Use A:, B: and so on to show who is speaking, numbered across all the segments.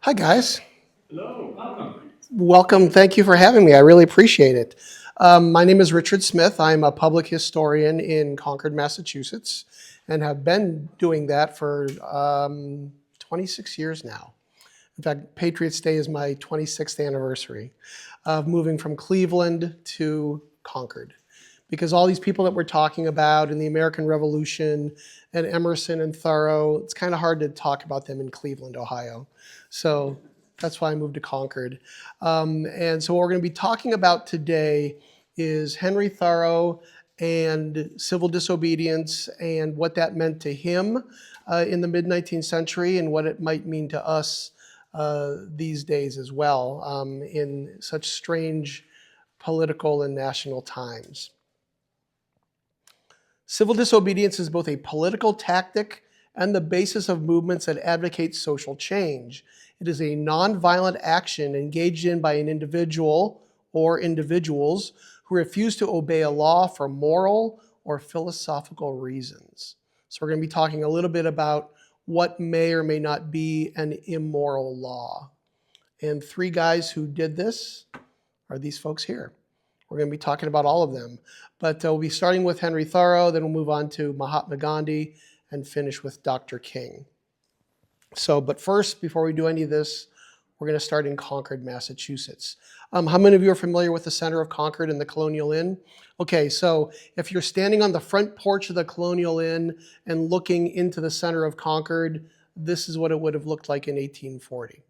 A: Hi, guys.
B: Hello, welcome.
A: Welcome. Thank you for having me. I really appreciate it. My name is Richard Smith. I'm a public historian in Concord, Massachusetts, and have been doing that for 26 years now. In fact, Patriots Day is my 26th anniversary of moving from Cleveland to Concord. Because all these people that we're talking about in the American Revolution and Emerson and Thoreau, it's kind of hard to talk about them in Cleveland, Ohio. So that's why I moved to Concord. And so what we're going to be talking about today is Henry Thoreau and civil disobedience and what that meant to him in the mid-19th century and what it might mean to us these days as well in such strange political and national times. Civil disobedience is both a political tactic and the basis of movements that advocate social change. It is a nonviolent action engaged in by an individual or individuals who refuse to obey a law for moral or philosophical reasons. So we're going to be talking a little bit about what may or may not be an immoral law. And three guys who did this are these folks here. We're going to be talking about all of them. But we'll be starting with Henry Thoreau, then we'll move on to Mahatma Gandhi, and finish with Dr. King. But first, before we do any of this, we're going to start in Concord, Massachusetts. How many of you are familiar with the center of Concord and the Colonial Inn? Okay, so if you're standing on the front porch of the Colonial Inn and looking into the center of Concord, this is what it would have looked like in 1840.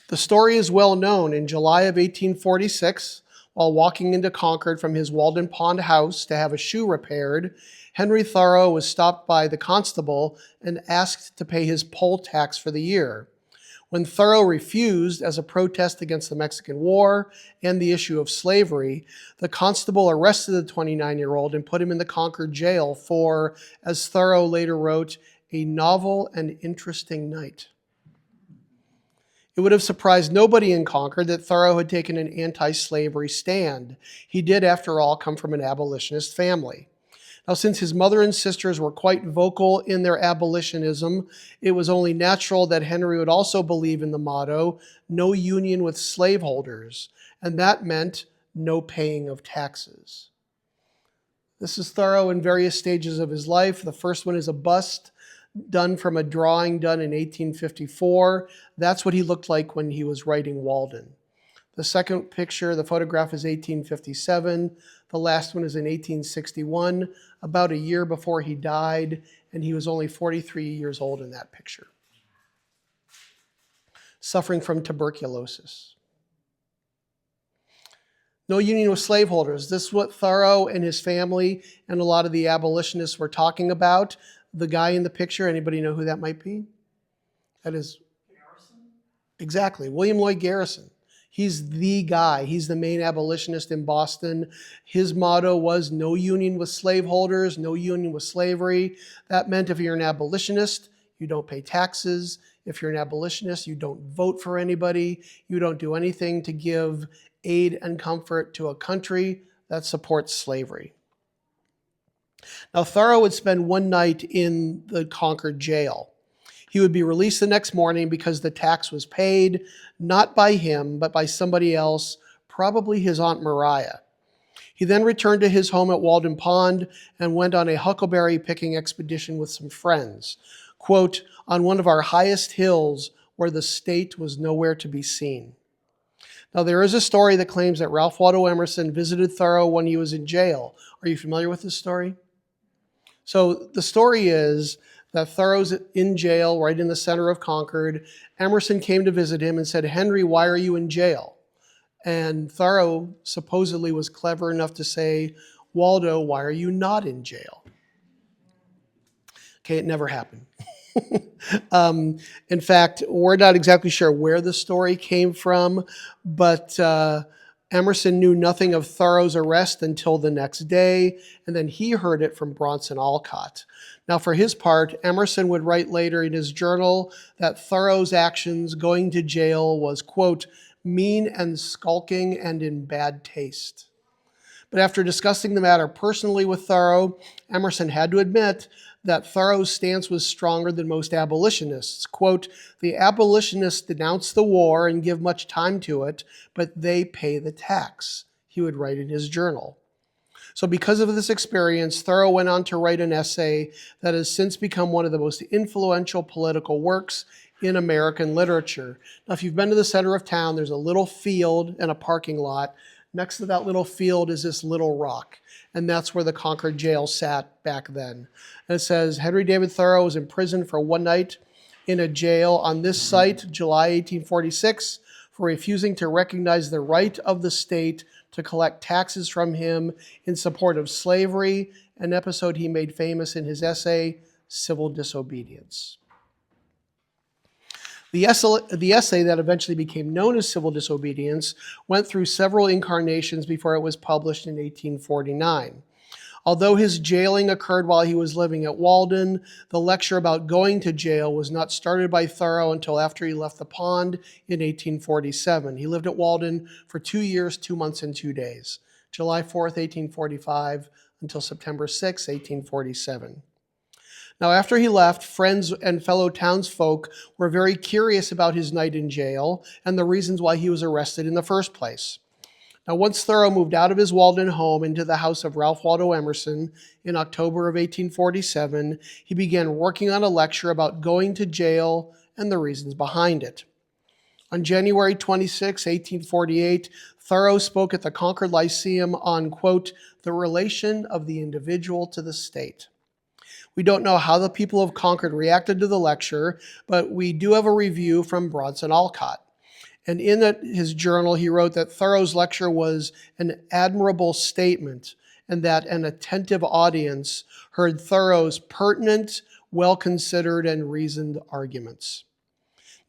A: The story is well known. In July of 1846, while walking into Concord from his Walden Pond house to have a shoe repaired, Henry Thoreau was stopped by the constable and asked to pay his poll tax for the year. When Thoreau refused as a protest against the Mexican War and the issue of slavery, the constable arrested the 29-year-old and put him in the Concord jail for, as Thoreau later wrote, a novel and interesting night. It would have surprised nobody in Concord that Thoreau had taken an anti-slavery stand. He did, after all, come from an abolitionist family. Now, since his mother and sisters were quite vocal in their abolitionism, it was only natural that Henry would also believe in the motto, no union with slaveholders, and that meant no paying of taxes. This is Thoreau in various stages of his life. The first one is a bust done from a drawing done in 1854. That's what he looked like when he was writing Walden. The second picture, the photograph, is 1857. The last one is in 1861, about a year before he died, and he was only 43 years old in that picture, suffering from tuberculosis. No union with slaveholders. This is what Thoreau and his family and a lot of the abolitionists were talking about. The guy in the picture, anybody know who that might be? That is
B: Garrison?
A: exactly William Lloyd Garrison. He's the guy. He's the main abolitionist in Boston. His motto was no union with slaveholders, no union with slavery. That meant if you're an abolitionist, you don't pay taxes. If you're an abolitionist, you don't vote for anybody. You don't do anything to give aid and comfort to a country that supports slavery. Now, Thoreau would spend one night in the Concord jail. He would be released the next morning because the tax was paid, not by him, but by somebody else, probably his Aunt Mariah. He then returned to his home at Walden Pond and went on a huckleberry picking expedition with some friends, quote, on one of our highest hills where the state was nowhere to be seen. Now, there is a story that claims that Ralph Waldo Emerson visited Thoreau when he was in jail. Are you familiar with this story? So the story is that Thoreau's in jail right in the center of Concord. Emerson came to visit him and said, Henry, why are you in jail? And Thoreau supposedly was clever enough to say, Waldo, why are you not in jail? Okay, it never happened. In fact, we're not exactly sure where the story came from, but Emerson knew nothing of Thoreau's arrest until the next day, and then he heard it from Bronson Alcott. Now, for his part, Emerson would write later in his journal that Thoreau's actions going to jail was, quote, mean and skulking and in bad taste. But after discussing the matter personally with Thoreau, Emerson had to admit that Thoreau's stance was stronger than most abolitionists. Quote, "The abolitionists denounce the war and give much time to it, but they pay the tax," he would write in his journal. So because of this experience, Thoreau went on to write an essay that has since become one of the most influential political works in American literature. Now, if you've been to the center of town, there's a little field and a parking lot. Next to that little field is this little rock, and that's where the Concord jail sat back then. And it says, Henry David Thoreau was imprisoned for one night in a jail on this site, July 1846, for refusing to recognize the right of the state to collect taxes from him in support of slavery, an episode he made famous in his essay, Civil Disobedience. The essay that eventually became known as Civil Disobedience went through several incarnations before it was published in 1849. Although his jailing occurred while he was living at Walden, the lecture about going to jail was not started by Thoreau until after he left the pond in 1847. He lived at Walden for 2 years, 2 months, and 2 days, July 4th, 1845, until September 6, 1847. Now, after he left, friends and fellow townsfolk were very curious about his night in jail and the reasons why he was arrested in the first place. Now, once Thoreau moved out of his Walden home into the house of Ralph Waldo Emerson in October of 1847, he began working on a lecture about going to jail and the reasons behind it. On January 26, 1848, Thoreau spoke at the Concord Lyceum on, quote, "the relation of the individual to the state." We don't know how the people of Concord reacted to the lecture, but we do have a review from Bronson Alcott. And in his journal, he wrote that Thoreau's lecture was an admirable statement and that an attentive audience heard Thoreau's pertinent, well-considered, and reasoned arguments.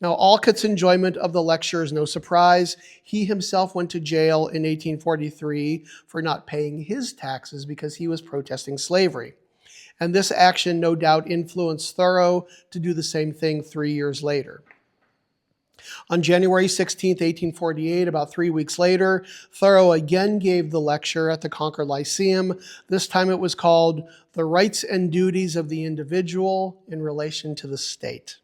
A: Now, Alcott's enjoyment of the lecture is no surprise. He himself went to jail in 1843 for not paying his taxes because he was protesting slavery. And this action no doubt influenced Thoreau to do the same thing 3 years later. On January 16, 1848, about 3 weeks later, Thoreau again gave the lecture at the Concord Lyceum. This time it was called "The Rights and Duties of the Individual in Relation to the State."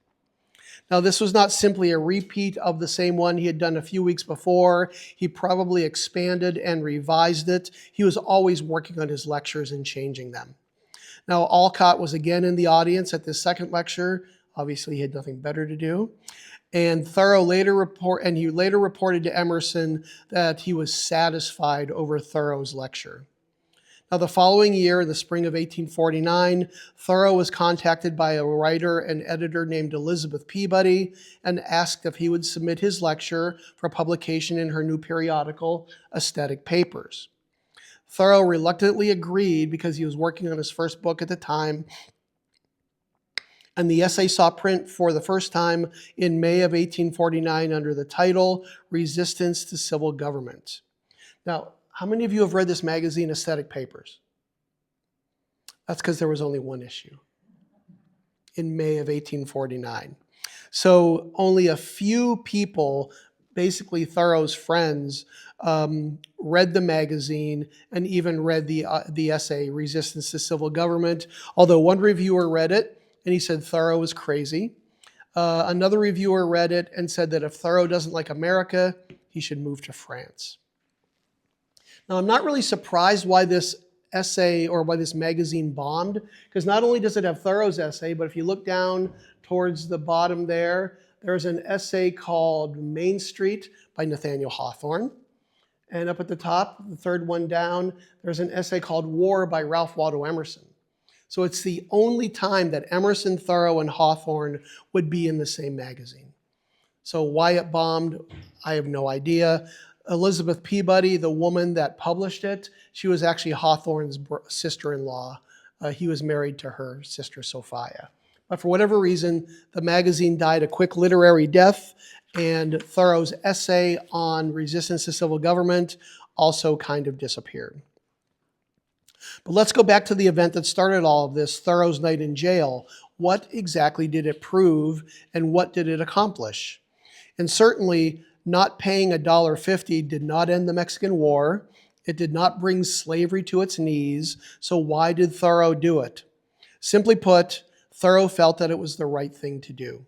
A: Now, this was not simply a repeat of the same one he had done a few weeks before. He probably expanded and revised it. He was always working on his lectures and changing them. Now, Alcott was again in the audience at this second lecture. Obviously, he had nothing better to do. And he later reported to Emerson that he was satisfied over Thoreau's lecture. Now, the following year, in the spring of 1849, Thoreau was contacted by a writer and editor named Elizabeth Peabody and asked if he would submit his lecture for publication in her new periodical, Aesthetic Papers. Thoreau reluctantly agreed because he was working on his first book at the time, and the essay saw print for the first time in May of 1849 under the title, Resistance to Civil Government. Now, how many of you have read this magazine, Aesthetic Papers? That's because there was only one issue in May of 1849. So only a few people, basically Thoreau's friends, read the magazine and even read the essay, Resistance to Civil Government, although one reviewer read it, and he said Thoreau was crazy. Another reviewer read it and said that if Thoreau doesn't like America, he should move to France. Now, I'm not really surprised why this essay or why this magazine bombed, because not only does it have Thoreau's essay, but if you look down towards the bottom there's an essay called Main Street by Nathaniel Hawthorne. And up at the top, the third one down, there's an essay called War by Ralph Waldo Emerson. So it's the only time that Emerson, Thoreau, and Hawthorne would be in the same magazine. So why it bombed, I have no idea. Elizabeth Peabody, the woman that published it, she was actually Hawthorne's sister-in-law. He was married to her sister, Sophia. But for whatever reason, the magazine died a quick literary death, and Thoreau's essay on resistance to civil government also kind of disappeared. But let's go back to the event that started all of this, Thoreau's night in jail. What exactly did it prove, and what did it accomplish? And certainly, not paying $1.50 did not end the Mexican War. It did not bring slavery to its knees. So why did Thoreau do it? Simply put, Thoreau felt that it was the right thing to do.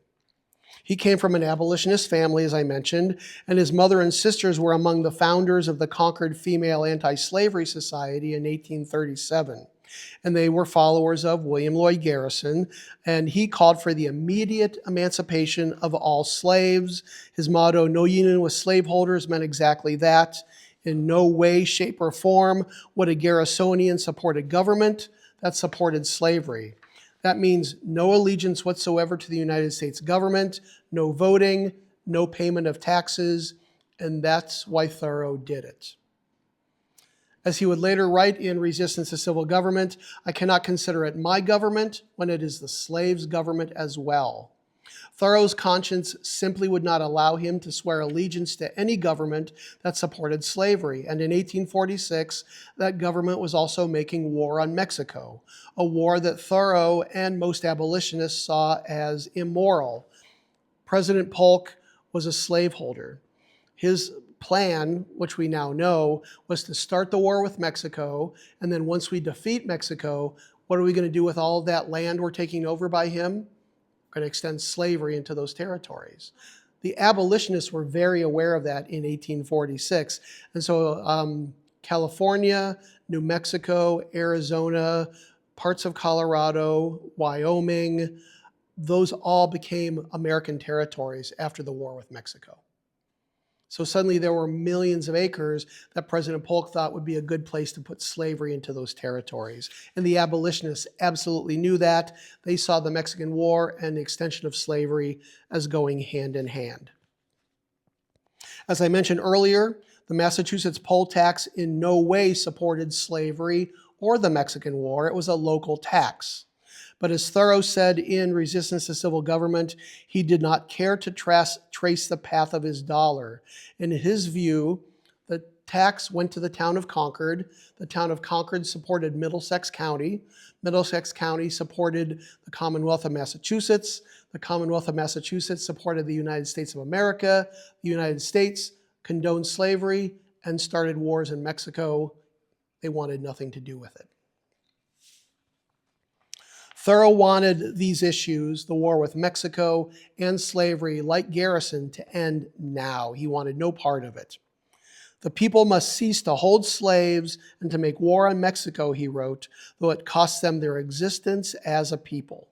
A: He came from an abolitionist family, as I mentioned, and his mother and sisters were among the founders of the Concord Female Anti-Slavery Society in 1837. And they were followers of William Lloyd Garrison, and he called for the immediate emancipation of all slaves. His motto, "No union with slaveholders," meant exactly that. In no way, shape, or form would a Garrisonian support a government that supported slavery. That means no allegiance whatsoever to the United States government, no voting, no payment of taxes, and that's why Thoreau did it. As he would later write in Resistance to Civil Government, "I cannot consider it my government when it is the slave's government as well." Thoreau's conscience simply would not allow him to swear allegiance to any government that supported slavery. And in 1846, that government was also making war on Mexico, a war that Thoreau and most abolitionists saw as immoral. President Polk was a slaveholder. His plan, which we now know, was to start the war with Mexico, and then once we defeat Mexico, what are we going to do with all of that land we're taking over by him? Going to extend slavery into those territories. The abolitionists were very aware of that in 1846. And so California, New Mexico, Arizona, parts of Colorado, Wyoming, those all became American territories after the war with Mexico. So suddenly there were millions of acres that President Polk thought would be a good place to put slavery into those territories. And the abolitionists absolutely knew that. They saw the Mexican War and the extension of slavery as going hand in hand. As I mentioned earlier, the Massachusetts poll tax in no way supported slavery or the Mexican War. It was a local tax. But as Thoreau said in Resistance to Civil Government, he did not care to trace the path of his dollar. In his view, the tax went to the town of Concord. The town of Concord supported Middlesex County. Middlesex County supported the Commonwealth of Massachusetts. The Commonwealth of Massachusetts supported the United States of America. The United States condoned slavery and started wars in Mexico. They wanted nothing to do with it. Thoreau wanted these issues, the war with Mexico and slavery, like Garrison, to end now. He wanted no part of it. "The people must cease to hold slaves and to make war on Mexico," he wrote, "though it costs them their existence as a people."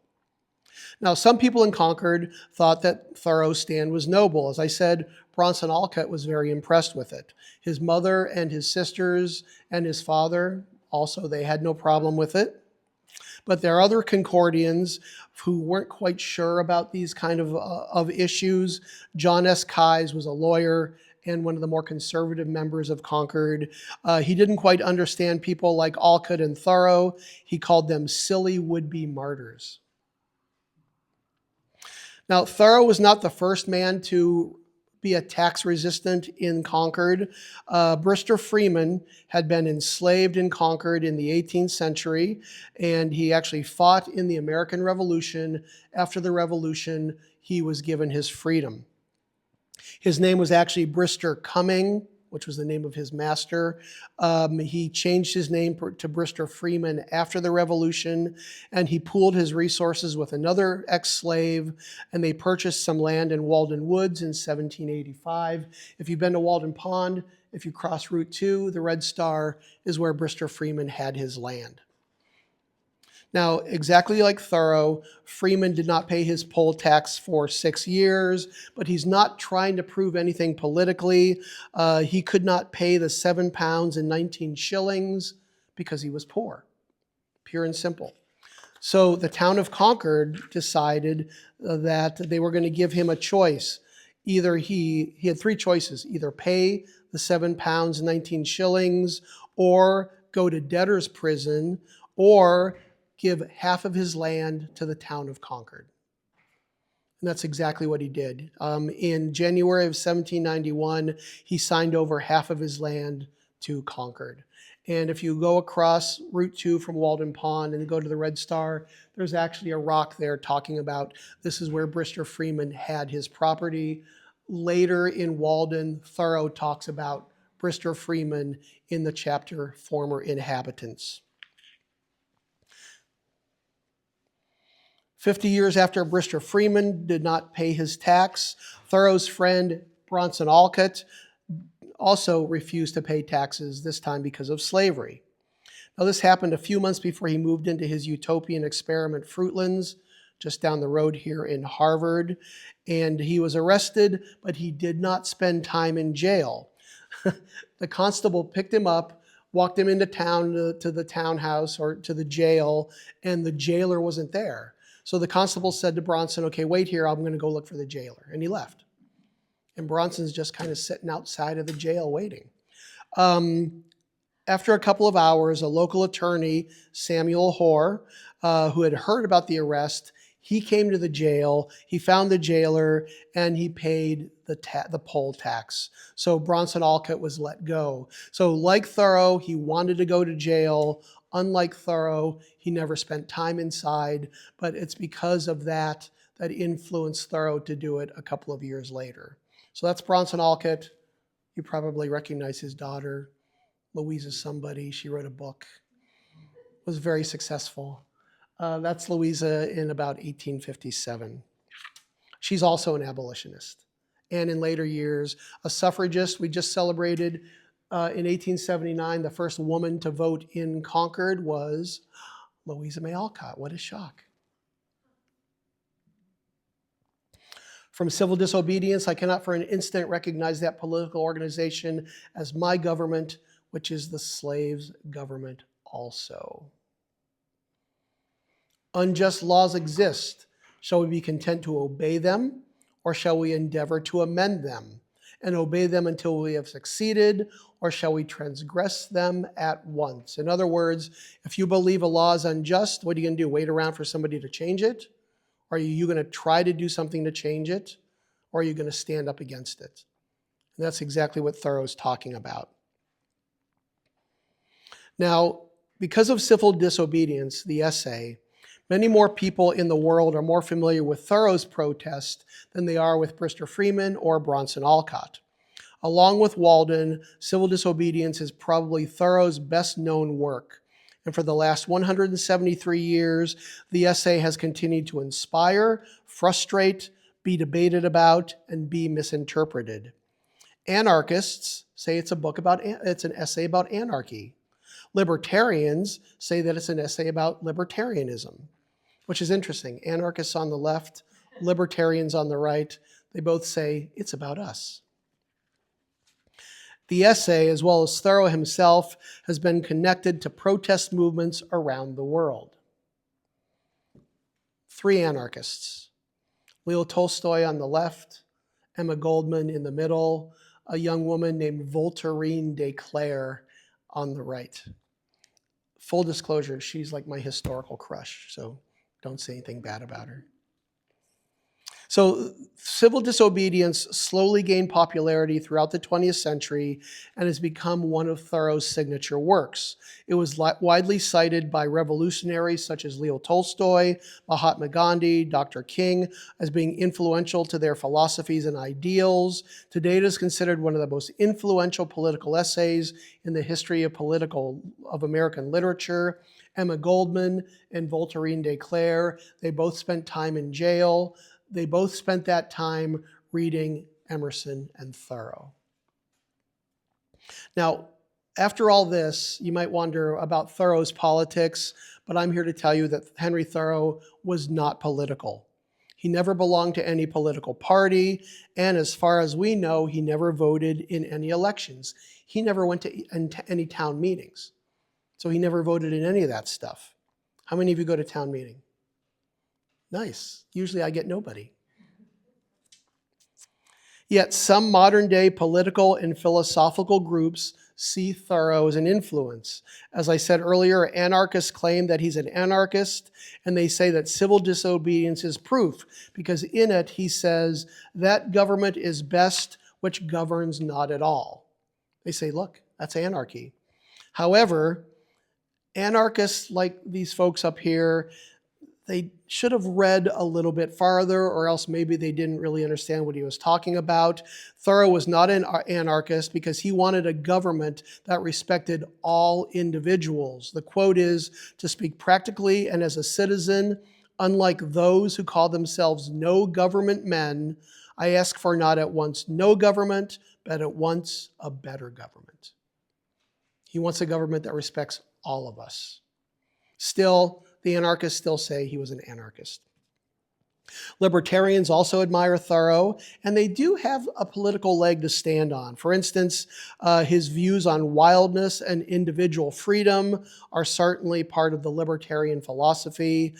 A: Now, some people in Concord thought that Thoreau's stand was noble. As I said, Bronson Alcott was very impressed with it. His mother and his sisters and his father, also, they had no problem with it. But there are other Concordians who weren't quite sure about these kind of issues. John S. Keyes was a lawyer and one of the more conservative members of Concord. He didn't quite understand people like Alcott and Thoreau. He called them silly would-be martyrs. Now, Thoreau was not the first man to be a tax resistant in Concord. Brister Freeman had been enslaved in Concord in the 18th century, and he actually fought in the American Revolution. After the Revolution, he was given his freedom. His name was actually Brister Cumming, which was the name of his master. He changed his name to Brister Freeman after the Revolution, and he pooled his resources with another ex-slave, and they purchased some land in Walden Woods in 1785. If you've been to Walden Pond, if you cross Route 2, the Red Star is where Brister Freeman had his land. Now, exactly like Thoreau, Freeman did not pay his poll tax for 6 years, but he's not trying to prove anything politically. He could not pay the 7 pounds and 19 shillings because he was poor, pure and simple. So the town of Concord decided that they were going to give him a choice. Either he had 3 choices, either pay the 7 pounds and 19 shillings, or go to debtor's prison, or give half of his land to the town of Concord. And that's exactly what he did. In January of 1791, he signed over half of his land to Concord. And if you go across Route 2 from Walden Pond and go to the Red Star, there's actually a rock there talking about this is where Brister Freeman had his property. Later in Walden, Thoreau talks about Brister Freeman in the chapter Former Inhabitants. 50 years after Mr. Freeman did not pay his tax, Thoreau's friend Bronson Alcott also refused to pay taxes, this time because of slavery. Now, this happened a few months before he moved into his utopian experiment, Fruitlands, just down the road here in Harvard. And he was arrested, but he did not spend time in jail. The constable picked him up, walked him into town to the townhouse or to the jail, and the jailer wasn't there. So the constable said to Bronson, okay, wait here, I'm going to go look for the jailer. And he left. And Bronson's just kind of sitting outside of the jail waiting. After a couple of hours, a local attorney, Samuel Hoare, who had heard about the arrest, he came to the jail, he found the jailer, and he paid the poll tax. So Bronson Alcott was let go. So like Thoreau, he wanted to go to jail. Unlike Thoreau, he never spent time inside, but it's because of that influenced Thoreau to do it a couple of years later. So that's Bronson Alcott. You probably recognize his daughter, Louisa somebody. She wrote a book, was very successful. That's Louisa in about 1857. She's also an abolitionist. And in later years, a suffragist. We just celebrated in 1879, the first woman to vote in Concord was Louisa May Alcott. What a shock. From civil disobedience, I cannot for an instant recognize that political organization as my government, which is the slaves' government also. Unjust laws exist. Shall we be content to obey them, or shall we endeavor to amend them and obey them until we have succeeded, or shall we transgress them at once? In other words, if you believe a law is unjust, what are you going to do? Wait around for somebody to change it? Or are you going to try to do something to change it? Or are you going to stand up against it? And that's exactly what Thoreau's talking about. Now, because of civil disobedience, the essay, many more people in the world are more familiar with Thoreau's protest than they are with Mr. Freeman or Bronson Alcott. Along with Walden, Civil Disobedience is probably Thoreau's best-known work. And for the last 173 years, the essay has continued to inspire, frustrate, be debated about, and be misinterpreted. Anarchists say it's an essay about anarchy. Libertarians say that it's an essay about libertarianism, which is interesting. Anarchists on the left, libertarians on the right, they both say it's about us. The essay, as well as Thoreau himself, has been connected to protest movements around the world. 3 anarchists: Leo Tolstoy on the left, Emma Goldman in the middle, a young woman named Voltairine de Cleyre on the right. Full disclosure, she's like my historical crush, so don't say anything bad about her. So civil disobedience slowly gained popularity throughout the 20th century and has become one of Thoreau's signature works. It was widely cited by revolutionaries such as Leo Tolstoy, Mahatma Gandhi, Dr. King as being influential to their philosophies and ideals. Today it is considered one of the most influential political essays in the history of American literature. Emma Goldman and Voltairine de Cleyre, they both spent time in jail. They both spent that time reading Emerson and Thoreau. Now, after all this, you might wonder about Thoreau's politics, but I'm here to tell you that Henry Thoreau was not political. He never belonged to any political party, and as far as we know, he never voted in any elections. He never went to any town meetings, so he never voted in any of that stuff. How many of you go to town meeting? Nice. Usually I get nobody. Yet some modern-day political and philosophical groups see Thoreau as an influence. As I said earlier, anarchists claim that he's an anarchist, and they say that civil disobedience is proof, because in it he says, that government is best which governs not at all. They say, look, that's anarchy. However, anarchists like these folks up here, they should have read a little bit farther, or else maybe they didn't really understand what he was talking about. Thoreau was not an anarchist because he wanted a government that respected all individuals. The quote is, to speak practically and as a citizen, Unlike those who call themselves no government men, I ask for not at once no government, but at once a better government. He wants a government that respects all of us. Still, the anarchists still say he was an anarchist. Libertarians also admire Thoreau, and they do have a political leg to stand on. For instance, his views on wildness and individual freedom are certainly part of the libertarian philosophy.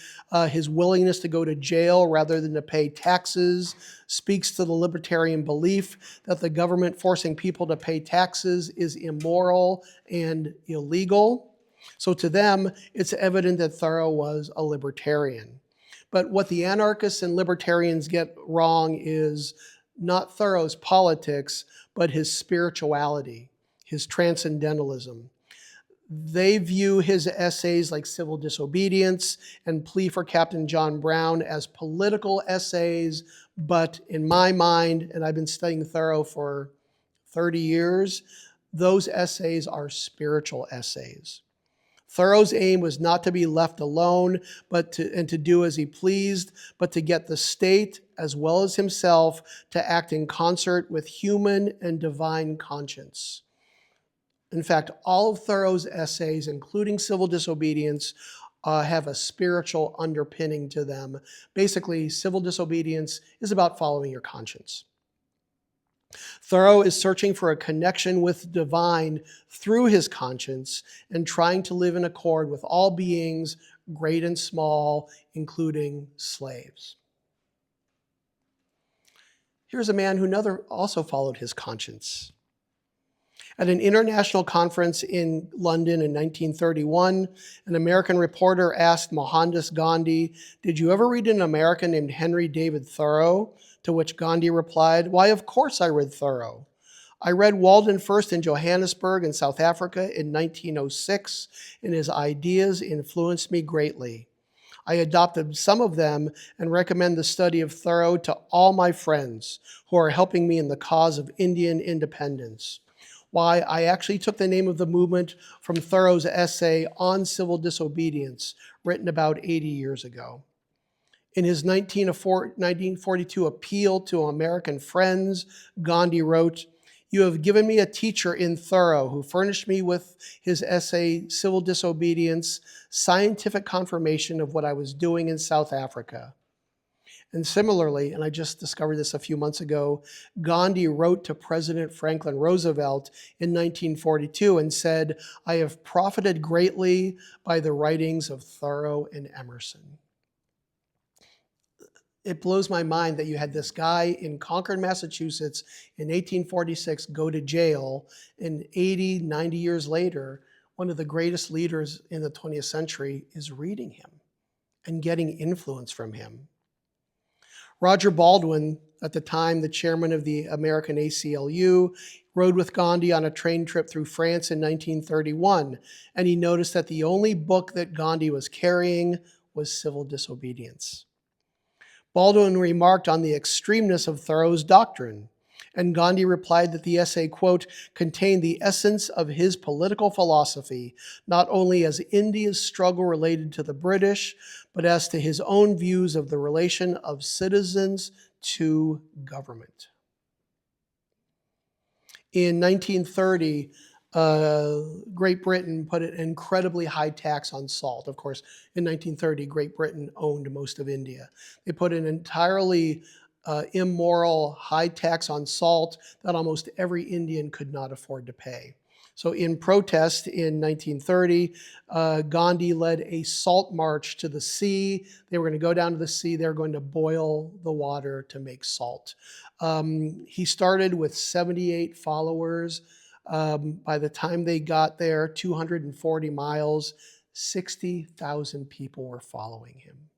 A: His willingness to go to jail rather than to pay taxes speaks to the libertarian belief that the government forcing people to pay taxes is immoral and illegal. So to them, it's evident that Thoreau was a libertarian. But what the anarchists and libertarians get wrong is not Thoreau's politics, but his spirituality, his transcendentalism. They view his essays like Civil Disobedience and Plea for Captain John Brown as political essays, but in my mind, and I've been studying Thoreau for 30 years, those essays are spiritual essays. Thoreau's aim was not to be left alone and to do as he pleased, but to get the state as well as himself to act in concert with human and divine conscience. In fact, all of Thoreau's essays, including Civil Disobedience, have a spiritual underpinning to them. Basically, Civil Disobedience is about following your conscience. Thoreau is searching for a connection with the divine through his conscience and trying to live in accord with all beings, great and small, including slaves. Here's a man who also followed his conscience. At an international conference in London in 1931, an American reporter asked Mohandas Gandhi, "Did you ever read an American named Henry David Thoreau?" To which Gandhi replied, "Why, of course I read Thoreau. I read Walden first in Johannesburg in South Africa in 1906, and his ideas influenced me greatly. I adopted some of them and recommend the study of Thoreau to all my friends who are helping me in the cause of Indian independence. Why, I actually took the name of the movement from Thoreau's essay on civil disobedience, written about 80 years ago. In his 1942 appeal to American friends, Gandhi wrote, "You have given me a teacher in Thoreau who furnished me with his essay, Civil Disobedience, scientific confirmation of what I was doing in South Africa." And similarly, and I just discovered this a few months ago, Gandhi wrote to President Franklin Roosevelt in 1942 and said, "I have profited greatly by the writings of Thoreau and Emerson." It blows my mind that you had this guy in Concord, Massachusetts in 1846 go to jail, and 80, 90 years later, one of the greatest leaders in the 20th century is reading him and getting influence from him. Roger Baldwin, at the time the chairman of the American ACLU, rode with Gandhi on a train trip through France in 1931, and he noticed that the only book that Gandhi was carrying was Civil Disobedience. Baldwin remarked on the extremeness of Thoreau's doctrine, and Gandhi replied that the essay, quote, contained the essence of his political philosophy, not only as India's struggle related to the British, but as to his own views of the relation of citizens to government. In 1930, Great Britain put an incredibly high tax on salt. Of course, in 1930, Great Britain owned most of India. They put an entirely immoral high tax on salt that almost every Indian could not afford to pay. So in protest in 1930, Gandhi led a salt march to the sea. They were going to go down to the sea. They were going to boil the water to make salt. He started with 78 followers. By the time they got there, 240 miles, 60,000 people were following him.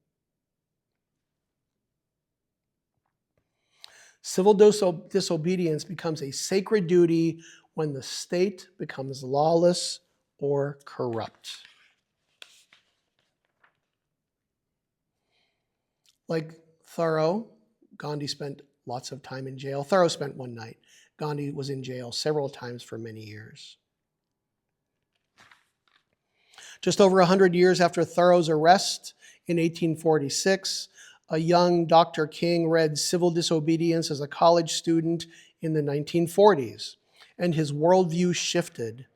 A: Civil disobedience becomes a sacred duty when the state becomes lawless or corrupt. Like Thoreau, Gandhi spent lots of time in jail. Thoreau spent one night. Gandhi was in jail several times for many years. Just over 100 years after Thoreau's arrest In 1846, a young Dr. King read Civil Disobedience as a college student in the 1940s, and his worldview shifted.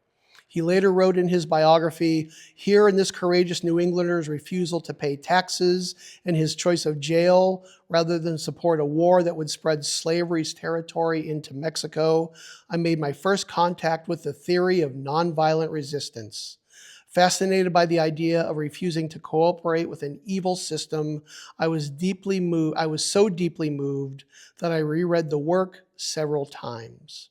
A: He later wrote in his biography, "Here in this courageous New Englander's refusal to pay taxes and his choice of jail rather than support a war that would spread slavery's territory into Mexico, I made my first contact with the theory of nonviolent resistance. Fascinated by the idea of refusing to cooperate with an evil system, I was so deeply moved that I reread the work several times."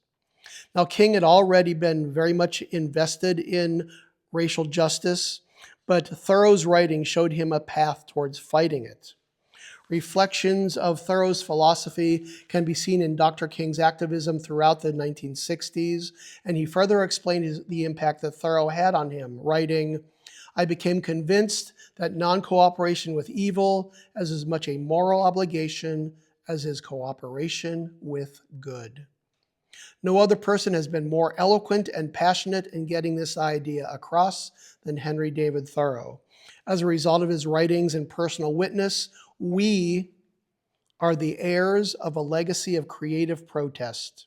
A: Now, King had already been very much invested in racial justice, but Thoreau's writing showed him a path towards fighting it. Reflections of Thoreau's philosophy can be seen in Dr. King's activism throughout the 1960s, and he further explained the impact that Thoreau had on him, writing, "I became convinced that non-cooperation with evil is as much a moral obligation as is cooperation with good." No other person has been more eloquent and passionate in getting this idea across than Henry David Thoreau. As a result of his writings and personal witness, we are the heirs of a legacy of creative protest.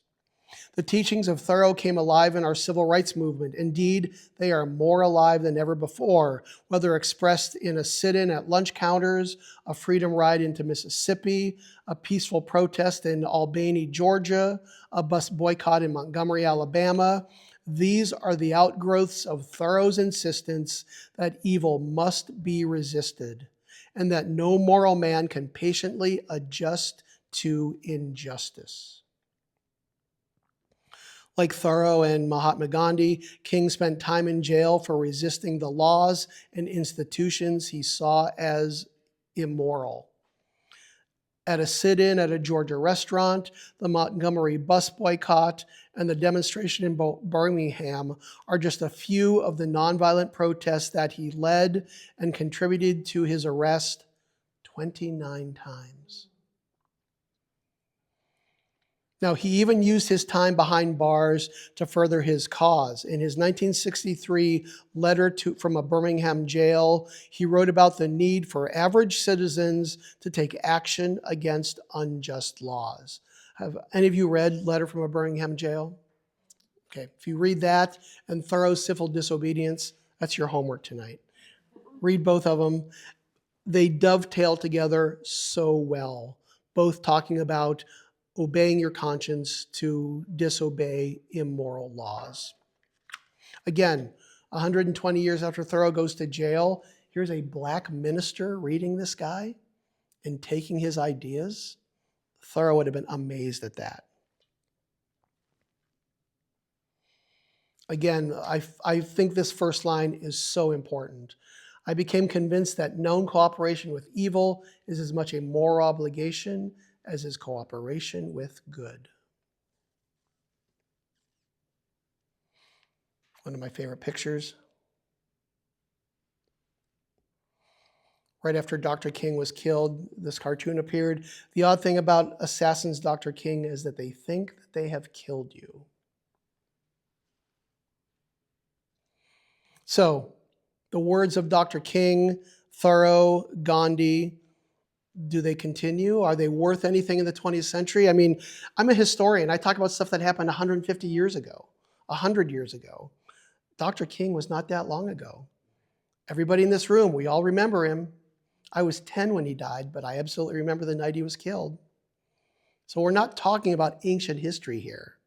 A: The teachings of Thoreau came alive in our civil rights movement. Indeed, they are more alive than ever before, whether expressed in a sit-in at lunch counters, a freedom ride into Mississippi, a peaceful protest in Albany, Georgia, a bus boycott in Montgomery, Alabama. These are the outgrowths of Thoreau's insistence that evil must be resisted, and that no moral man can patiently adjust to injustice. Like Thoreau and Mahatma Gandhi, King spent time in jail for resisting the laws and institutions he saw as immoral. At a sit-in at a Georgia restaurant, the Montgomery bus boycott, and the demonstration in Birmingham are just a few of the nonviolent protests that he led and contributed to his arrest 29 times. Now, he even used his time behind bars to further his cause. In his 1963 letter from a Birmingham jail, he wrote about the need for average citizens to take action against unjust laws. Have any of you read Letter from a Birmingham Jail? Okay, if you read that and Thoreau's Civil Disobedience, that's your homework tonight. Read both of them. They dovetail together so well, both talking about obeying your conscience to disobey immoral laws. Again, 120 years after Thoreau goes to jail, here's a black minister reading this guy and taking his ideas. Thoreau would have been amazed at that. Again, I think this first line is so important. I became convinced that known cooperation with evil is as much a moral obligation as is cooperation with good. One of my favorite pictures. Right after Dr. King was killed, this cartoon appeared. The odd thing about assassins, Dr. King, is that they think that they have killed you. So, the words of Dr. King, Thoreau, Gandhi, do they continue? Are they worth anything in the 20th century? I mean, I'm a historian. I talk about stuff that happened 150 years ago, 100 years ago. Dr. King was not that long ago. Everybody in this room, we all remember him. I was 10 when he died, but I absolutely remember the night he was killed. So we're not talking about ancient history here.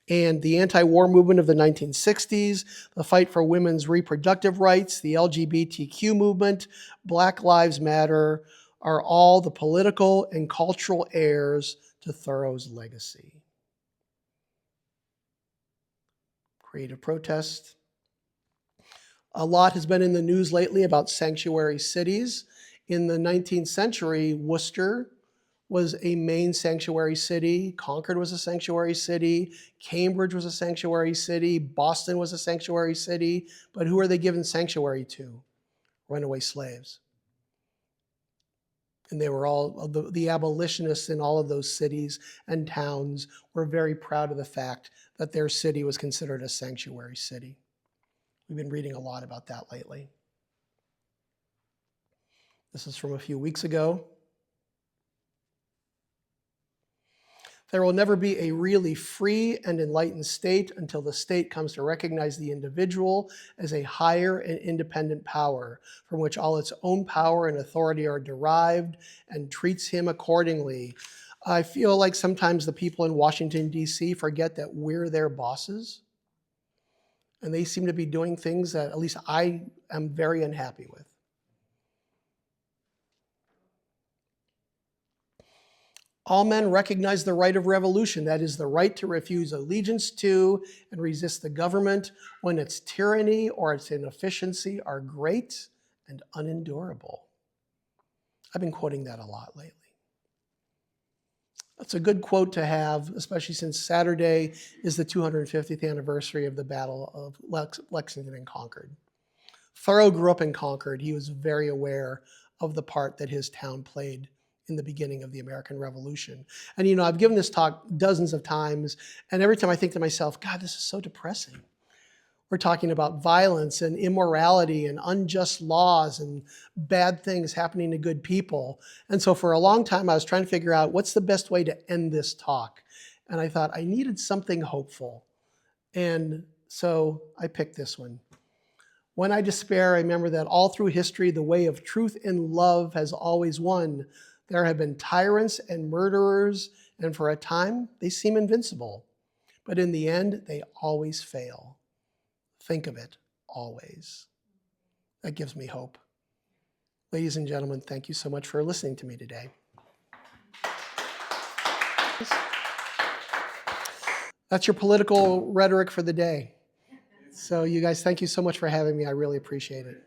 A: And the anti-war movement of the 1960s, the fight for women's reproductive rights, the LGBTQ movement, Black Lives Matter, are all the political and cultural heirs to Thoreau's legacy. Creative protest. A lot has been in the news lately about sanctuary cities. In the 19th century, Worcester was a main sanctuary city. Concord was a sanctuary city. Cambridge was a sanctuary city. Boston was a sanctuary city. But who are they giving sanctuary to? Runaway slaves. And they were all, the abolitionists in all of those cities and towns were very proud of the fact that their city was considered a sanctuary city. We've been reading a lot about that lately. This is from a few weeks ago. There will never be a really free and enlightened state until the state comes to recognize the individual as a higher and independent power from which all its own power and authority are derived and treats him accordingly. I feel like sometimes the people in Washington, D.C. forget that we're their bosses, and they seem to be doing things that at least I am very unhappy with. All men recognize the right of revolution, that is, the right to refuse allegiance to and resist the government when its tyranny or its inefficiency are great and unendurable. I've been quoting that a lot lately. That's a good quote to have, especially since Saturday is the 250th anniversary of the Battle of Lexington and Concord. Thoreau grew up in Concord. He was very aware of the part that his town played in the beginning of the American Revolution. And I've given this talk dozens of times, and every time I think to myself, God, this is so depressing. We're talking about violence and immorality and unjust laws and bad things happening to good people. And so for a long time, I was trying to figure out what's the best way to end this talk. And I thought I needed something hopeful. And so I picked this one. When I despair, I remember that all through history, the way of truth and love has always won. There have been tyrants and murderers, and for a time, they seem invincible. But in the end, they always fail. Think of it, always. That gives me hope. Ladies and gentlemen, thank you so much for listening to me today. That's your political rhetoric for the day. So you guys, thank you so much for having me. I really appreciate it.